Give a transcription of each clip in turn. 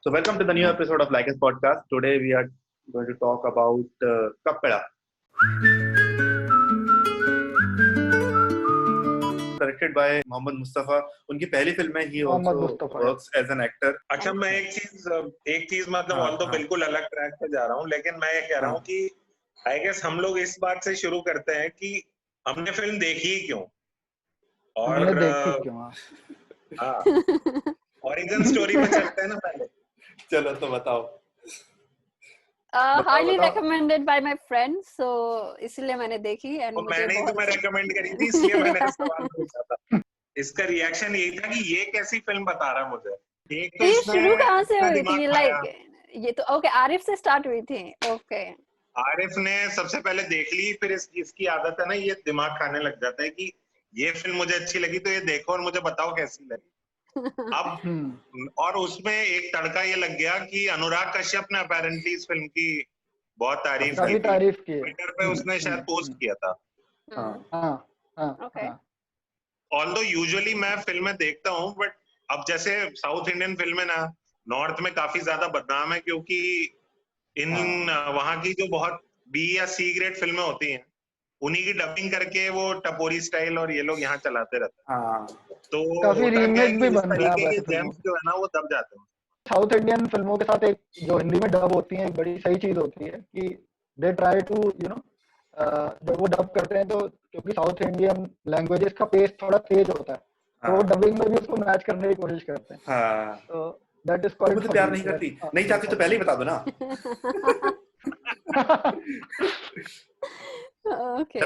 So welcome to the new episode of Like Us Podcast. Today we are going to talk about Kappeda. Directed by Mohammad Mustafa. उनकी पहली film है. He also works as an actor. अच्छा, मैं एक चीज मतलब although बिल्कुल अलग ट्रैक पे जा रहा हूँ, लेकिन मैं ये कह रहा हूँ कि आई गेस हम लोग इस बात से शुरू करते हैं कि हमने फिल्म देखी ही क्यों, और ओरिजिन स्टोरी पे चलते हैं ना पहले. चलो तो बताओ. Highly recommended by my friends, so इसलिए मैंने देखी. and मैंने ही तुम्हें recommend करी थी, इसलिए मैंने सवाल पूछा था. इसका रिएक्शन यही था कि ये कैसी फिल्म बता रहा मुझे. एक तो ये शुरू कहाँ से हुई थी? लाइक ये तो ओके आरिफ से स्टार्ट हुई थी. ओके आरिफ ने सबसे पहले देख ली, फिर इसकी आदत है ना, ये दिमाग खाने लग जाता है कि ये फिल्म मुझे अच्छी लगी तो ये देखो और मुझे बताओ कैसी लगी. अब और उसमें एक तड़का ये लग गया कि अनुराग कश्यप ने अपेरेंटली इस फिल्म की बहुत तारीफ की. ट्विटर पे उसने शायद पोस्ट किया था. ऑल्दो यूजुअली मैं फिल्में देखता हूँ, बट अब जैसे साउथ इंडियन फिल्में ना नॉर्थ में काफी ज्यादा बदनाम है, क्योंकि वहाँ की जो बहुत बी या सी ग्रेड फिल्में होती हैं उन्हीं की डबिंग करके वो टपोरी स्टाइल और ये लोग यहाँ चलाते रहते हैं. तो काफी रीमेक भी बन रहा है. जेम्स जो है ना वो दब जाते हैं. साउथ इंडियन फिल्मों के साथ एक जो हिंदी में डब होती है एक बड़ी सही चीज होती है कि दे ट्राई टू जब वो डब करते हैं तो क्योंकि साउथ इंडियन लैंग्वेजेस का पेस थोड़ा तेज होता है, तो वो डबिंग में भी उसको मैच करने की कोशिश करते हैं. तो दैट इज क्वाइट. मुझे प्यार नहीं करती, नहीं चाहती तो पहले ही बता दो ना. ओके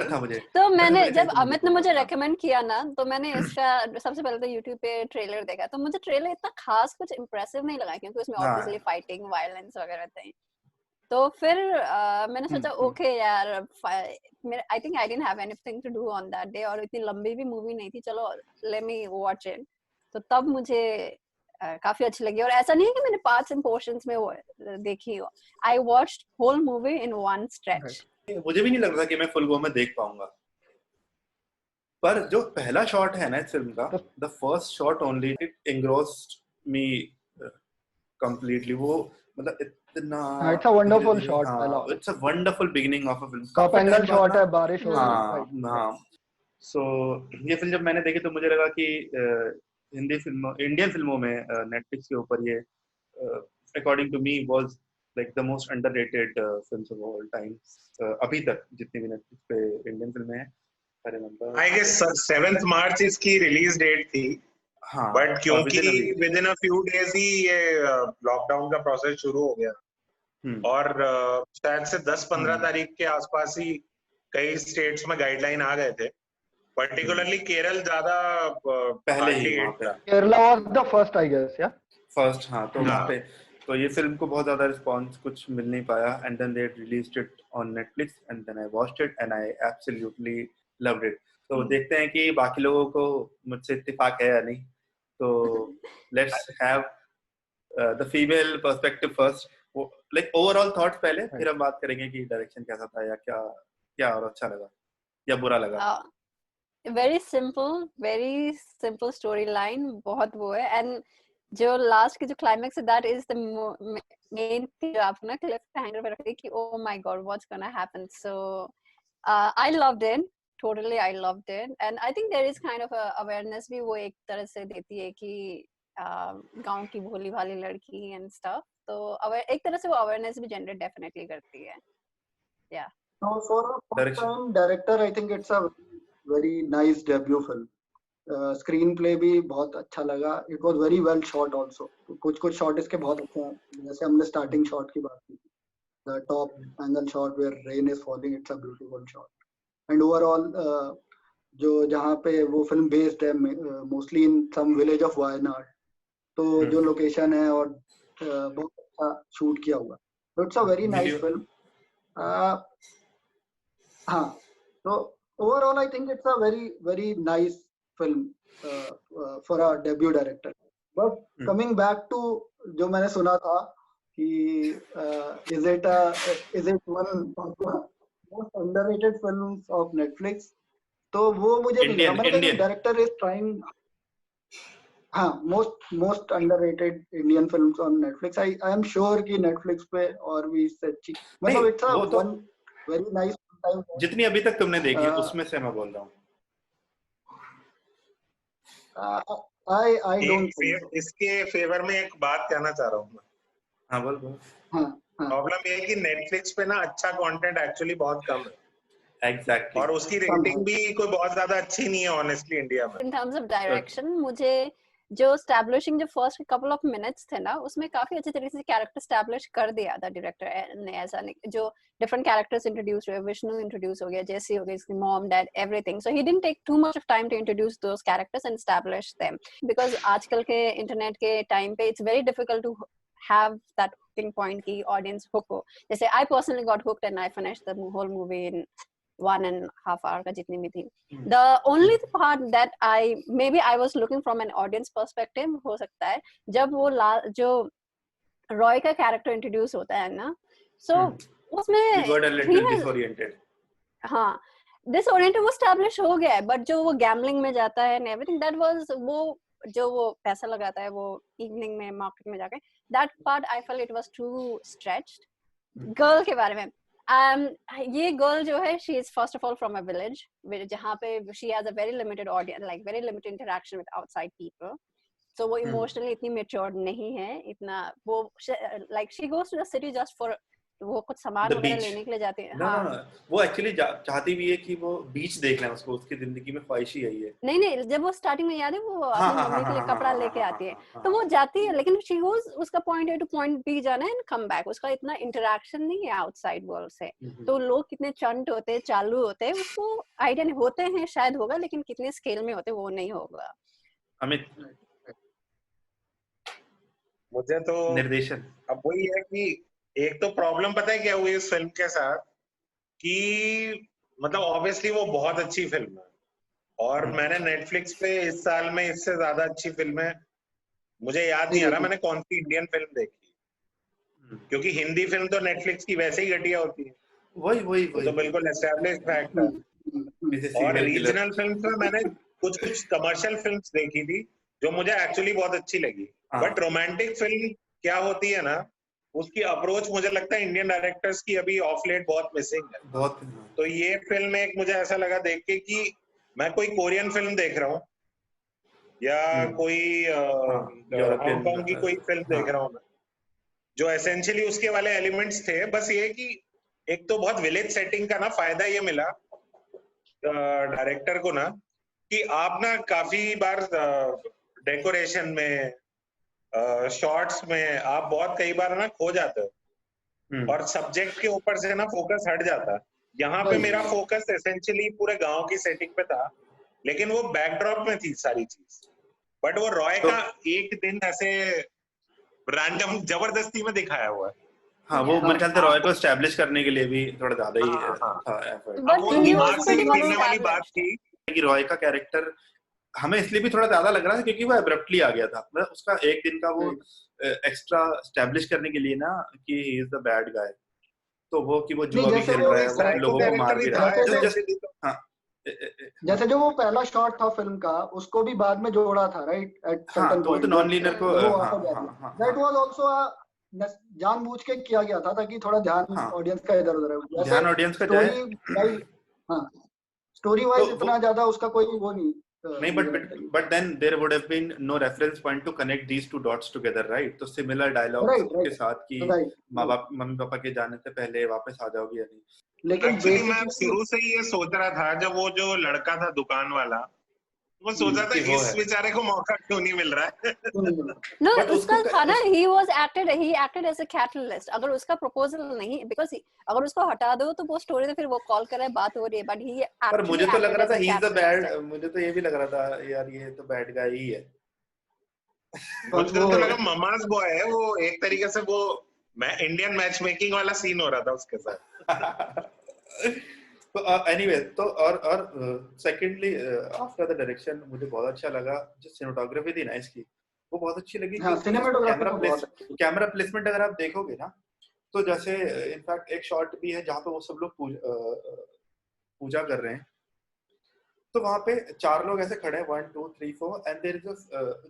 तो मैंने जब अमित ने मुझे रेकमेंड किया ना, तो मैंने इसका सबसे पहले तो YouTube पे ट्रेलर देखा. तो मुझे ट्रेलर इतना खास कुछ इम्प्रेसिव नहीं लगा, क्योंकि उसमें ऑब्वियसली फाइटिंग वायलेंस वगैरह थे. तो फिर मैंने सोचा ओके यार, I think I didn't have anything to do on that day, और इतनी लंबी भी मूवी नहीं थी, चलो लेट मी वॉच इट. तो तब मुझे काफी अच्छी लगी. और ऐसा नहीं है कि मैंने पार्ट्स एंड पोर्शंस में देखी हो. I watched whole movie in one stretch. मुझे भी नहीं लग रहा कि मैं फुल गो में देख पाऊंगा, पर जो पहला शॉट है ना इस फिल्म का, the first shot only, it engrossed me completely. वो मतलब इतना it's a wonderful shot. It's a wonderful beginning of a film. Top angle shot है, बारिश हो रही है. सो ये फिल्म जब मैंने देखी तो मुझे लगा कि हिंदी फिल्मों, इंडियन फिल्मों में नेटफ्लिक्स के ऊपर ये according to me was like the most underrated films of all time. अभी तक जितनी भी नेटफ्लिक्स पे इंडियन फिल्में हैं, I remember. I guess 7th March इसकी रिलीज डेट थी. बट क्योंकि within a few days ही ये लॉकडाउन का प्रोसेस शुरू हो गया, और शायद से 10-15 तारीख के आसपास ही कई स्टेट्स में गाइडलाइन आ गए थे. पर्टिकुलरली केरल ज्यादा पहले ही. Kerala was the first I guess. Yeah first. तो वहाँ पे तो ये फिल्म को बहुत ज्यादा रिस्पांस कुछ मिल नहीं पाया, and then they released it on Netflix, and then I watched it and I absolutely loved it. तो देखते हैं कि बाकी लोगों को मुझसे इत्तेफाक है या नहीं. तो let's have the female perspective first, like overall thoughts पहले, फिर हम बात करेंगे कि डायरेक्शन कैसा था या क्या और अच्छा लगा या बुरा लगा. वेरी सिंपल स्टोरी लाइन, बहुत वो है. एंड जो लास्ट की जो क्लाइमेक्स है, that is the main thing जो आपको ना क्लिफ हैंगर पे रखती है कि oh my god what's gonna happen. So I loved it totally. I loved it, and I think there is kind of awareness भी वो एक तरह से देती है कि गांव की भोली भाली लड़की एंड स्टफ. तो एक तरह से वो अवेयरनेस भी जनरेट डेफिनेटली करती है. या for a first time director I think it's a very nice debut film. Screen play भी बहुत अच्छा लगा. It was very well shot also. कुछ शॉट इसके बहुत अच्छे हैं, जैसे हमने स्टार्टिंग शॉट की बात की, the top angle shot where rain is falling. It's a beautiful shot. And overall जो जहाँ पे वो फिल्म बेस्ड है, mostly in some village of Wayanad, तो जो लोकेशन है और बहुत अच्छा शूट किया हुआ. तो it's a very nice film. हाँ, तो overall I think it's a very nice film for a debut director. But coming back to जो मैंने सुना था कि is it one of the most underrated films of Netflix, तो वो मुझे नहीं लगा. मैंने कहा डायरेक्टर is trying. हाँ, most underrated Indian films on Netflix. I am sure कि नेटफ्लिक्स पे और भी इससे अच्छी, मतलब it's a one very nice time. जितनी अभी तक तुमने देखी है उसमें से मैं बोल रहा हूँ। I don't think. इसके फेवर में एक बात कहना चाह रहा हूँ मैं। हाँ बोल बोल। हाँ हाँ प्रॉब्लम ये है कि नेटफ्लिक्स पे ना अच्छा कंटेंट एक्चुअली बहुत कम है। एग्जैक्टली। और उसकी रेटिंग भी कोई बहुत ज्यादा अच्छी नहीं है ऑनेस्टली इंडिया में। इन टर्म्स ऑफ डायरेक्शन मुझे जो एस्टैब्लिशिंग जो फर्स्ट कपल ऑफ मिनट्स थे ना, उसमें काफी अच्छे तरीके से कैरेक्टर एस्टैब्लिश कर दिया था डायरेक्टर ने। ऐसा नहीं, जो डिफरेंट कैरेक्टर्स इंट्रोड्यूस हुए, विष्णु इंट्रोड्यूस हो गया, जेसी हो गई, इसकी mom dad everything, so he didn't take too much of time to introduce those characters and establish them, because आजकल के इंटरनेट के टाइम पे it's very difficult to have that hooking point की audience hook हो। जैसे I personally got hooked and I finished the whole movie in 1.5 hour का जितनी भी थी। The only part that maybe I was looking from an audience perspective हो सकता है, जब वो जो रॉय का कैरेक्टर इंट्रोड्यूस होता है ना, so उसमें you got a little disoriented। हाँ, disoriented वो establish हो गया है, but जो वो gambling में जाता है and everything, that was वो जो वो पैसा लगाता है वो इवनिंग में मार्केट में जाके, that part I felt it was too stretched। Girl के बारे में, ये गर्ल जो है, she is first of all from a village जहाँ पे she has a very limited audience, like very limited interaction with outside people, so वो emotionally इतनी matured नहीं है, इतना वो like she goes to the city just for वो कुछ सामान वगैरह लेने के लिए जाती है। हाँ, वो एक्चुअली चाहती भी है कि वो बीच देखना है, उसको उसकी जिंदगी में ख्वाहिश ही यही है। नहीं, जब वो स्टार्टिंग में याद है वो अपनी मम्मी के लिए कपड़ा लेके आती है, तो वो जाती है, लेकिन शी गोज, उसका point A to point B जाना है एंड कम बैक, उसका इतना इंटरेक्शन नहीं है आउटसाइड वर्ल्ड से। तो लोग कितने चंट होते हैं, चालू होते हैं, उसको आइडिया नहीं, होते हैं शायद होगा, लेकिन कितने स्केल में होते वो नहीं होगा। अमित, मुझे तो निर्देशन, अब वही है कि एक तो प्रॉब्लम पता है क्या हुई इस फिल्म के साथ, कि मतलब ऑब्वियसली वो बहुत अच्छी फिल्म है, और मैंने नेटफ्लिक्स पे इस साल में इससे ज्यादा अच्छी फिल्में, मुझे याद नहीं आ रहा मैंने कौन सी इंडियन फिल्म देखी, क्योंकि हिंदी फिल्म तो नेटफ्लिक्स की वैसे ही घटिया होती है, वही तो बिल्कुल एस्टैब्लिश्ड फैक्ट है। और रीजनल फिल्म्स में मैंने कुछ कमर्शियल फिल्म्स देखी थी जो मुझे एक्चुअली बहुत अच्छी लगी, बट रोमांटिक फिल्म क्या होती है ना, उसकी अप्रोच मुझे लगता है इंडियन डायरेक्टर्स की अभी ऑफ लेट बहुत मिसिंग है बहुत। तो ये फिल्म एक मुझे ऐसा लगा देख के कि मैं कोई कोरियन फिल्म देख रहा हूँ या कोई हांगकांग की कोई फिल्म देख रहा हूँ मैं, जो एसेंशियली उसके वाले एलिमेंट्स थे। बस ये कि एक तो बहुत विलेज सेटिंग का ना फायदा ये मिला डायरेक्टर को ना, कि आप ना काफी बार डेकोरेशन में, शॉर्ट्स में आप बहुत कई बार ना खो जाते हो और सब्जेक्ट के ऊपर से ना फोकस हट जाता है। यहाँ पे मेरा फोकस एसेंशियली पूरे गांव की सेटिंग पे था, लेकिन वो बैकड्रॉप में थी सारी चीज, बट वो रॉय का एक दिन ऐसे रैंडम जबरदस्ती में दिखाया हुआ है। हाँ, वो मेरे ख्याल से रॉय को एस्टैब्लिश करने के लिए भी थोड़ा ज्यादा ही था एफर्ट। वो दिमाग से निकलने वाली बात थी कि रॉय का कैरेक्टर हमें इसलिए भी थोड़ा ज्यादा लग रहा था क्योंकि वो एब्रप्टली आ गया था, मतलब उसका एक दिन का वो एक्स्ट्रा एस्टैब्लिश करने के लिए ना कि he is the bad guy, तो वो कि वो जुआ भी खेल रहा है, वो लोगों को मार भी रहा है। जैसे जो वो पहला शॉट था फिल्म का, उसको भी बाद में जोड़ा था, राइट? एट सर्टेन पॉइंट तो नॉन लीनियर को दैट वाज आल्सो जानबूझ के किया गया था ताकि थोड़ा ध्यान ऑडियंस का इधर उधर है, ध्यान ऑडियंस का जाए। स्टोरी वाइज इतना ज्यादा उसका कोई वो नहीं, but then there would have been no reference point to connect these two dots together, right? तो सिमिलर डायलॉग्स के साथ कि माँ बाप मम्मी पापा के जाने से पहले वापस आ जाओगी या नहीं। लेकिन मैं शुरू से ही ये सोच रहा था, जब वो जो लड़का था दुकान वाला, वो सोचा था इस बेचारे को मौका क्यों नहीं मिल रहा है। No, उसका था ना, he acted as a catalyst। अगर उसका proposal नहीं, because अगर उसको हटा दो तो वो स्टोरी तो फिर वो कॉल कर रहा है, बात हो रही है, but he पर मुझे तो लग रहा था he is the bad, मुझे तो ये भी लग रहा था यार ये तो बैड गाय ही है। मुझे तो लगा ममाज बॉय है वो, एक तरीके से वो इंडियन मैच मेकिंग वाला सीन हो रहा था उसके साथ। तो एनीवे, तो और सेकेंडली आफ्टर द डायरेक्शन मुझे बहुत अच्छा लगा जो सिनेमेटोग्राफी थी ना इसकी, वो बहुत अच्छी लगी। कैमरा प्लेसमेंट अगर आप देखोगे ना, तो जैसे इनफैक्ट एक शॉट भी है जहाँ पे वो सब लोग पूजा कर रहे हैं, तो वहां पे 4 लोग ऐसे खड़े हैं, 1 2 3 4, and there is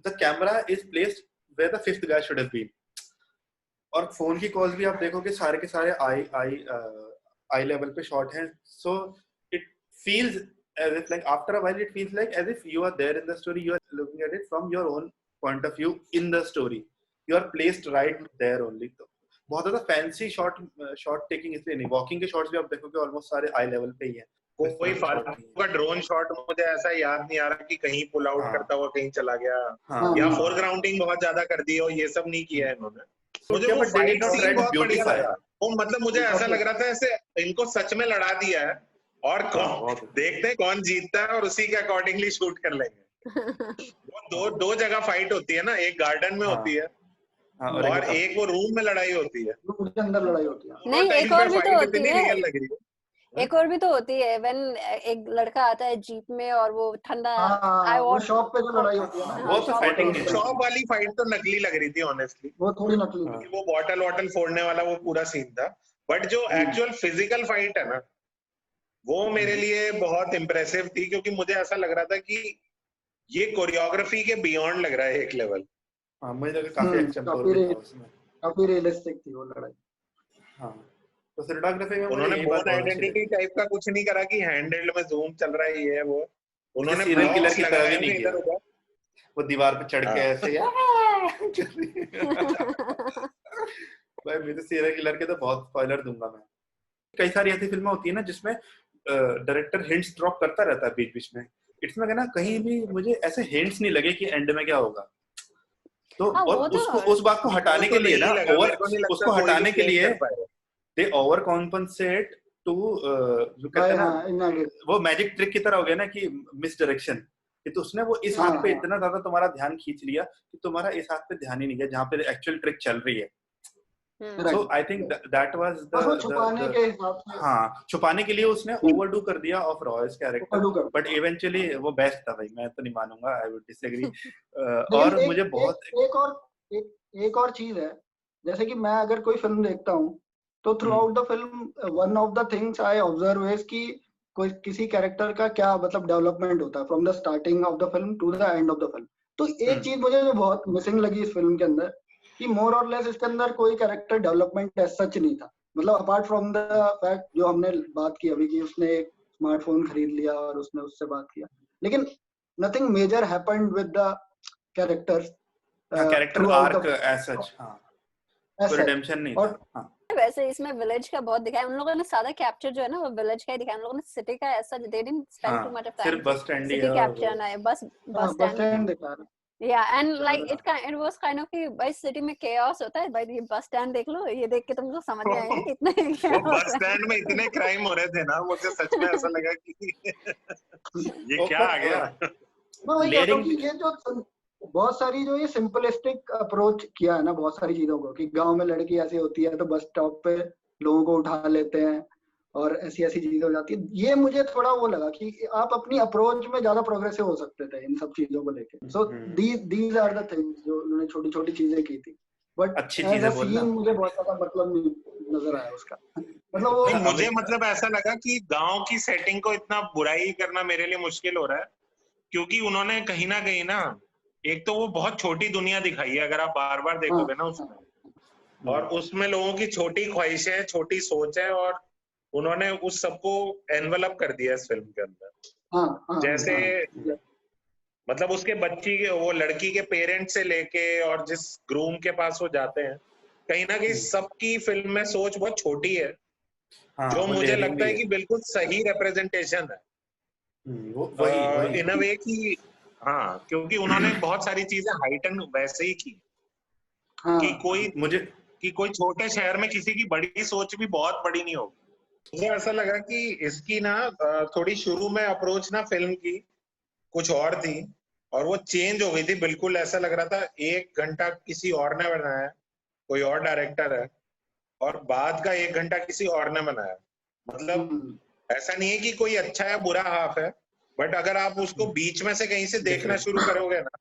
the camera is placed where the fifth guy should have been. और फोन की कॉल्स भी आप देखोगे सारे के सारे आई लेवल पे शॉट हैं, so it feels as if like after a while it feels like as if you are there in the story, you are looking at it from your own point of view in the story, you are placed right there only। तो बहुत ज्यादा fancy shot taking इसलिए नहीं, walking के shots भी आप देखोगे almost सारे आई लेवल पे ही हैं। कोई फालतू का ड्रोन शॉट मुझे ऐसा याद नहीं आ रहा कि कहीं पुल आउट करता हुआ कहीं चला गया, या फोरग्राउंडिंग बहुत ज्यादा कर दी और ये सब नहीं किया है इन्होंने। मुझे वो फाइट सीन बहुत बढ़िया लगा, वो मतलब मुझे ऐसा लग रहा था ऐसे इनको सच में लड़ा दिया है और देखते हैं कौन जीतता है और उसी के अकॉर्डिंगली शूट कर लेंगे। वो दो जगह फाइट होती है ना, एक गार्डन में होती है और एक वो रूम में लड़ाई होती है, उसके अंदर लड़ाई होती है। नहीं, एक और भी तो होती है, लग रही है। एक और भी तो होती है व्हेन एक लड़का आता है जीप में और वो ठंडा वो शॉप पे जो लड़ाई होती है ना, वो तो फाइटिंग है। शॉप वाली फाइट तो नकली लग रही थी ऑनेस्टली, वो थोड़ी नकली थी, वो बॉटल फोड़ने वाला वो पूरा सीन था। बट जो एक्चुअल फिजिकल फाइट है ना, वो मेरे लिए बहुत इम्प्रेसिव थी, क्योंकि मुझे ऐसा लग रहा था कि ये कोरियोग्राफी के बियॉन्ड लग रहा है एक लेवल। हाँ, मुझे लगा काफी एक्शन काफी रियलिस्टिक थी वो लड़ाई। हाँ, तो सिनेमेटोग्राफी में उन्होंने बोर्न आइडेंटिटी टाइप का कुछ नहीं करा कि हैंडहेल्ड में जूम चल रहा है, ये है वो। उन्होंने सीरियल किलर की तरह भी नहीं किया, वो दीवार पे चढ़ के ऐसे भाई मैं तो सीरियल किलर के तो बहुत स्पॉइलर दूंगा मैं। कई सारी ऐसी फिल्में होती है ना जिसमें डायरेक्टर हिंट्स ड्रॉप करता रहता है बीच बीच में, इसमें क्या ना कहीं भी मुझे ऐसे हिंट्स नहीं लगे कि एंड में क्या होगा। तो और उस बात को हटाने के लिए ना, उसको हटाने के लिए दे ओवर कॉम्पनसेट टू कहते हैं ना, वो मैजिक ट्रिक की तरह हो गया ना कि मिस डायरेक्शन, कि तो उसने वो इस हाथ पे इतना ज्यादा तुम्हारा ध्यान खींच लिया कि तुम्हारा इस हाथ पे ध्यान ही नहीं गया जहाँ पे एक्चुअल ट्रिक चल रही है। So I think that was छुपाने के हिसाब से, हाँ, छुपाने के लिए उसने ओवरडू कर दिया of Royce character, but eventually वो बेस्ट था भाई, मैं तो नहीं मानूंगा, आई वुड डिसएग्री। और मुझे बहुत एक और चीज है, जैसे कि मैं अगर कोई फिल्म देखता हूँ तो through out the film one of the things I observe is कि कोई किसी कैरेक्टर का क्या मतलब डेवलपमेंट होता है from the starting of the film to the end of the film. तो एक चीज मुझे जो बहुत मिसिंग लगी इस फिल्म के अंदर कि मोर और लेस इसके अंदर कोई कैरेक्टर डेवलपमेंट एज सच नहीं था, मतलब अपार्ट फ्रॉम द फैक्ट जो हमने बात की अभी कि उसने एक स्मार्टफोन खरीद लिया और उसने उससे बात किया, लेकिन nothing major happened with the characters, character arc as such, हां, रिडेम्पशन नहीं था। हां, वैसे इसमें विलेज का बहुत दिखाया उन लोगों ने, सारा कैप्चर जो है ना वो विलेज का ही दिखाया उन लोगों ने, सिटी का ऐसा they didn't spend to much of time, सिर्फ बस स्टैंड ही सिटी कैप्चर ना है, बस स्टैंड दिखा रहा। या and like it was kind of कि भाई सिटी में केओस होता है भाई, ये बस स्टैंड देख लो, ये देख के तुमको समझ में आएगा कितना बस स्टैंड में इतने क्राइम हो रहे थे ना, मुझे सच में ऐसा लगा कि ये क्या आ गया। ये जो बहुत सारी जो ये सिंपलिस्टिक अप्रोच किया है ना बहुत सारी चीजों को, कि गांव में लड़की ऐसी होती है तो बस स्टॉप पे लोगों को उठा लेते हैं और ऐसी चीजें हो जाती है, ये मुझे थोड़ा वो लगा कि आप अपनी अप्रोच में ज्यादा प्रोग्रेसिव हो सकते थे इन सब चीजों को लेके। So these are the things जो उन्होंने छोटी छोटी चीजें की थी, बट अच्छी चीजें बोलना मुझे बहुत ज्यादा मतलब नहीं नजर आया उसका। मतलब वो मुझे मतलब ऐसा लगा कि गांव की सेटिंग को इतना बुराई करना मेरे लिए मुश्किल हो रहा है, क्योंकि उन्होंने कहीं ना एक तो वो बहुत छोटी दुनिया दिखाई है, अगर आप बार बार देखोगे ना उसमें, और उसमें लोगों की छोटी ख्वाहिशें, छोटी सोच है, और उन्होंने उस सबको एनवेलप कर दिया इस फिल्म के अंदर। जैसे मतलब उसके बच्ची के, वो लड़की के पेरेंट्स से लेके और जिस ग्रूम के पास वो जाते हैं, कहीं ना कहीं सबकी फिल्म में सोच बहुत छोटी है, जो मुझे लगता है कि बिल्कुल सही रिप्रेजेंटेशन है इन अ वे की। हाँ, क्योंकि उन्होंने बहुत सारी चीजें हाइटन वैसे ही की कि कोई छोटे शहर में किसी की बड़ी सोच भी बहुत बड़ी नहीं होगी। मुझे ऐसा लगा कि इसकी ना थोड़ी शुरू में अप्रोच ना फिल्म की कुछ और थी, और वो चेंज हो गई थी बिल्कुल। ऐसा लग रहा था 1 घंटा किसी और ने बनाया, कोई और डायरेक्टर है, और बाद का 1 घंटा किसी और ने बनाया। मतलब ऐसा नहीं है कि कोई अच्छा या बुरा हाफ है, बट अगर आप उसको बीच में से कहीं से देखना शुरू करोगे ना,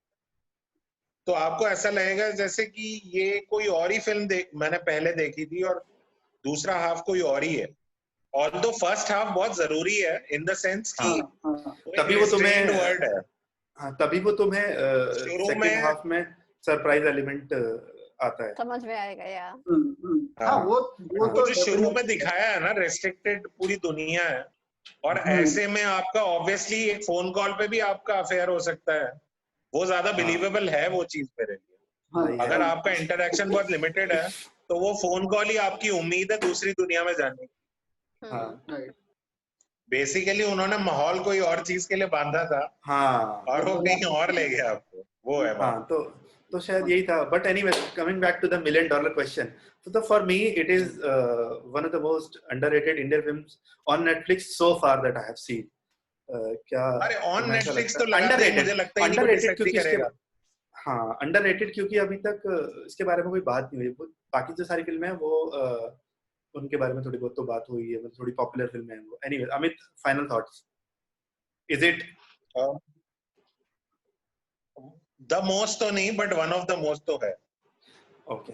तो आपको ऐसा लगेगा जैसे कि ये कोई और ही फिल्म मैंने पहले देखी थी और दूसरा हाफ कोई और ही है। ऑल्दो फर्स्ट हाफ बहुत जरूरी है इन द सेंस कि तभी वो तुम्हें वर्ड है, तभी वो तुम्हें शुरू सेकंड में हाफ में सरप्राइज एलिमेंट आता है, समझ में आएगा यार। वो तो जो शुरू में दिखाया है ना, रेस्ट्रिक्टेड पूरी दुनिया है और ऐसे में आपका ऑब्वियसली एक फोन कॉल पे भी आपका अफेयर हो सकता है, वो ज्यादा बिलीवेबल है वो चीज मेरे लिए। अगर आपका इंटरेक्शन बहुत लिमिटेड है तो वो फोन कॉल ही आपकी उम्मीद है दूसरी दुनिया में जाने की। बेसिकली उन्होंने माहौल कोई और चीज के लिए बांधा था और वो कहीं और ले गया आपको, वो है बात। तो शायद यही था। But anyway, coming back to the $1 million question, so for me it is one of the most underrated Indian films on Netflix so far that I have seen. क्या अरे ऑन नेटफ्लिक्स तो अंडररेटेड, मुझे लगता है underrated क्योंकि करेगा। हाँ, underrated क्योंकि अभी तक इसके बारे में कोई बात नहीं हुई। बाकी जो सारी फिल्में हैं वो उनके बारे में थोड़ी बहुत तो बात हुई है, थोड़ी पॉपुलर फिल्में हैं वो। Anyway, Amit, final thoughts, is it the most तो नहीं, but one of the most तो है। Okay,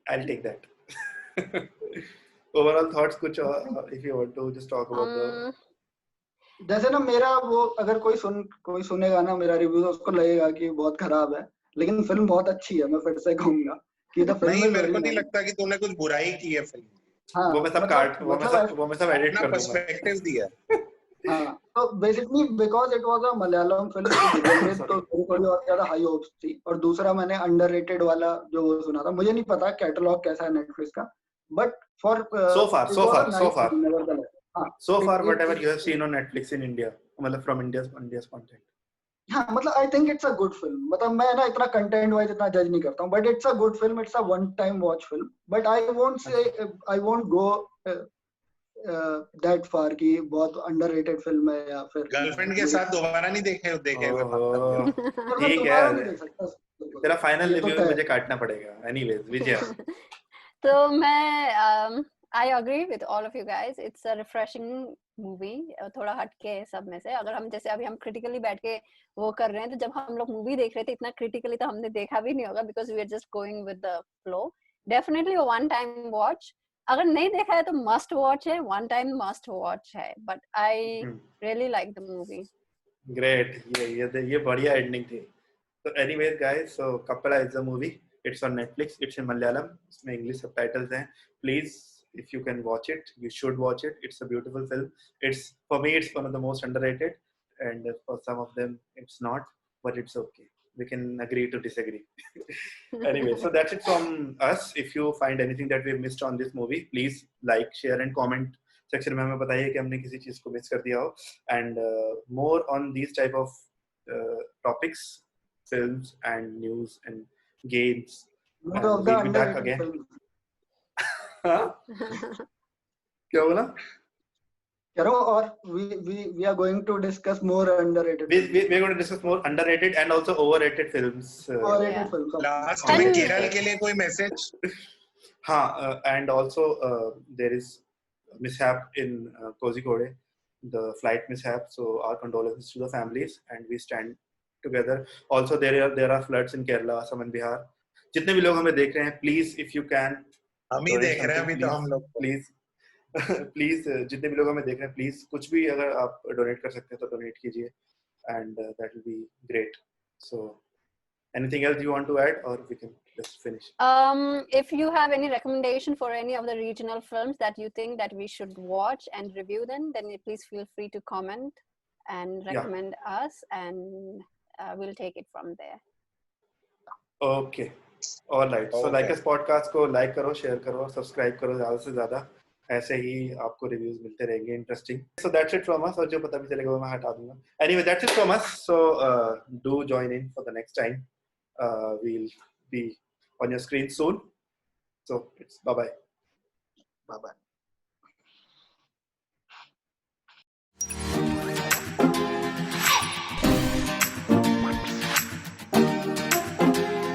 I will take that. Overall thoughts कुछ, if you want to just talk about the, जैसे ना मेरा वो, अगर कोई सुनेगा ना मेरा रिव्यू तो उसको लगेगा कि बहुत खराब है, लेकिन फिल्म बहुत अच्छी है। मैं फिर से कहूंगा कि द फिल्म, नहीं, मेरे को नहीं लगता कि तूने कुछ बुराई की है फिल्म। हाँ, वो मैं सब काट, वो मैं सब एडिट कर दूंगा, पर्सपेक्टिव दिया। हाँ, तो basically because it was a Malayalam film to begin with, तो थोड़ी और ज्यादा हाई होप्स थी। और दूसरा, मैंने अंडररेटेड वाला जो वो सुना था, मुझे नहीं पता कैटलॉग कैसा है नेटफ्लिक्स का, but for so far whatever you have it's seen on Netflix in India, मतलब from India's content, हाँ, मतलब I think it's a good film. मतलब मैं ना इतना कंटेंट वाइज इतना जज नहीं करता हूँ, but it's a good film, it's a one time watch film. But I won't go that far कि बहुत अंडररेटेड फिल्म है या फिर गर्लफ्रेंड के साथ दोबारा नहीं देखे हुए। ठीक है, तेरा फाइनल रिव्यू मुझे काटना पड़ेगा। एनीवेज, विजय। तो मैं I agree with all of you guys. It's a refreshing movie. थोड़ा हटके है सब में से। अगर हम जैसे अभी हम क्रिटिकली बैठ के वो कर रहे हैं, तो जब हम लोग मूवी देख रहे थे इतना क्रिटिकली तो हमने देखा भी नहीं होगा, because we are just going with the flow. Definitely a one time watch. अगर नहीं देखा है तो must watch है, one time must watch है. But I really like the movie. Great. ये बढ़िया एंडिंग थी। So anyways guys, so Kappala is the movie. It's on Netflix. It's in Malayalam. इसमें English subtitles हैं. Please, if you can watch it, you should watch it. It's a beautiful film. For me, it's one of the most underrated, and for some of them, it's not. But it's okay. We can agree to disagree. Anyway, so that's it from us. If you find anything that we missed on this movie, please like, share, and comment section में हमें बताइए कि हमने किसी चीज को miss कर दिया हो. And more on these type of topics, films and news and games. And we'll be back again. क्या बोला? और we are going to discuss more underrated. We're going to discuss more underrated and also overrated films. Overrated films. Last में केरल के लिए कोई message? हाँ, and also there is mishap in Kozhikode, the flight mishap. So our condolences to the families, and we stand together. Also there are floods in Kerala, Assam and Bihar. जितने भी लोग हमें देख रहे हैं, please if you can, हम ही देख रहे हैं अभी तो हम लोग, प्लीज जितने भी लोग हमें देख रहे हैं, प्लीज कुछ भी अगर आप डोनेट कर सकते हैं तो डोनेट कीजिए, and that will be great. So anything else you want to add, or we can just finish? If you have any recommendation for any of the regional films that you think that we should watch and review them, then please feel free to comment and recommend us, and we'll take it from there. Okay, all right. So like us podcast को like करो, share करो और subscribe करो ज़्यादा से ज़्यादा. ऐसे ही आपको रिव्यूज मिलते रहेंगे interesting. So that's it from us. और जो पता भी चलेगा वो मैं हटा दूंगा. Anyway, that's it from us. So do join in for the next time. We'll be on your screen soon. So it's bye bye. Bye bye.